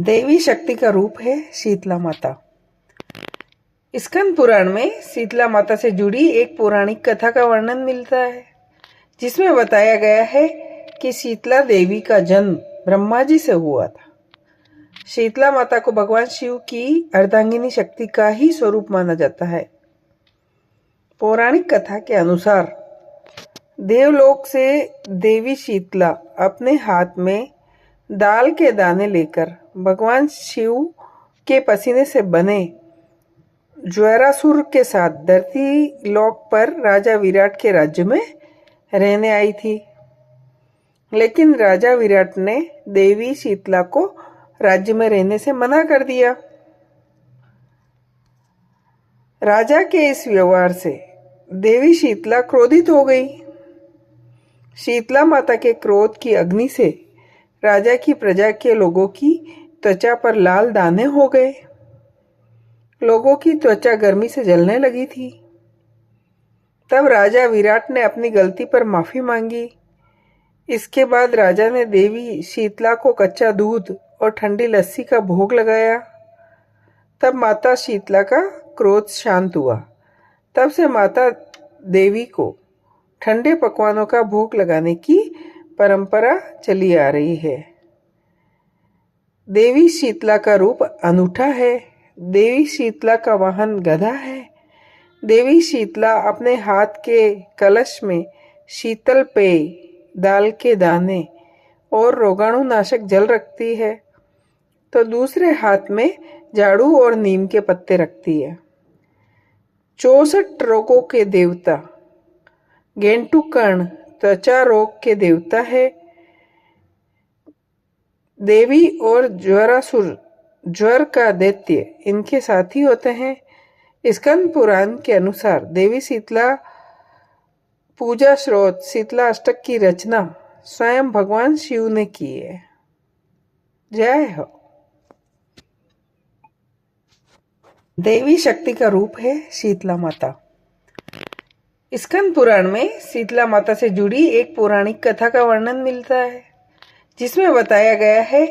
देवी शक्ति का रूप है शीतला माता। स्कंद पुराण में शीतला माता से जुड़ी एक पौराणिक कथा का वर्णन मिलता है, जिसमें बताया गया है कि शीतला देवी का जन्म ब्रह्मा जी से हुआ था। शीतला माता को भगवान शिव की अर्धांगिनी शक्ति का ही स्वरूप माना जाता है। पौराणिक कथा के अनुसार देवलोक से देवी शीतला अपने हाथ में दाल के दाने लेकर भगवान शिव के पसीने से बने ज्वरासुर के साथ धरती लोक पर राजा विराट के राज्य में रहने आई थी। लेकिन राजा विराट ने देवी शीतला को राज्य में रहने से मना कर दिया। राजा के इस व्यवहार से देवी शीतला क्रोधित हो गई। शीतला माता के क्रोध की अग्नि से राजा की प्रजा के लोगों की त्वचा पर लाल दाने हो गए। लोगों की त्वचा गर्मी से जलने लगी थी। तब राजा विराट ने अपनी गलती पर माफी मांगी। इसके बाद राजा ने देवी शीतला को कच्चा दूध और ठंडी लस्सी का भोग लगाया। तब माता शीतला का क्रोध शांत हुआ। तब से माता देवी को ठंडे पकवानों का भोग लगाने की परंपरा चली आ रही है। देवी शीतला का रूप अनूठा है। देवी शीतला का वाहन गधा है। देवी शीतला अपने हाथ के कलश में शीतल पेय, दाल के दाने और रोगाणुनाशक जल रखती है, तो दूसरे हाथ में झाड़ू और नीम के पत्ते रखती है। 64 रोगों के देवता गेंटुकर्ण त्वचा रोग के देवता है। देवी और ज्वरासुर ज्वर का दैत्य इनके साथी होते हैं। स्कंद पुराण के अनुसार देवी शीतला पूजा स्रोत शीतला अष्टक की रचना स्वयं भगवान शिव ने की है। जय हो। देवी शक्ति का रूप है शीतला माता। स्कंद पुराण में शीतला माता से जुड़ी एक पौराणिक कथा का वर्णन मिलता है, जिसमें बताया गया है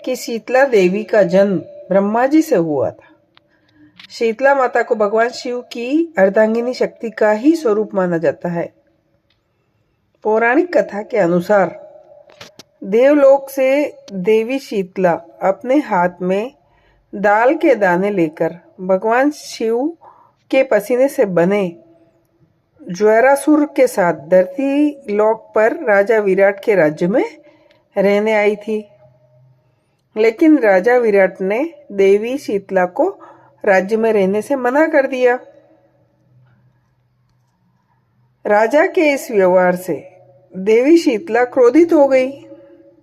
कि शीतला देवी का जन्म ब्रह्मा जी से हुआ था। शीतला माता को भगवान शिव की अर्धांगिनी शक्ति का ही स्वरूप माना जाता है। पौराणिक कथा के अनुसार देवलोक से देवी शीतला अपने हाथ में दाल के दाने लेकर भगवान शिव के पसीने से बने ज्वरासुर के साथ धरती लोक पर राजा विराट के राज्य में रहने आई थी। लेकिन राजा विराट ने देवी शीतला को राज्य में रहने से मना कर दिया। राजा के इस व्यवहार से देवी शीतला क्रोधित हो गई।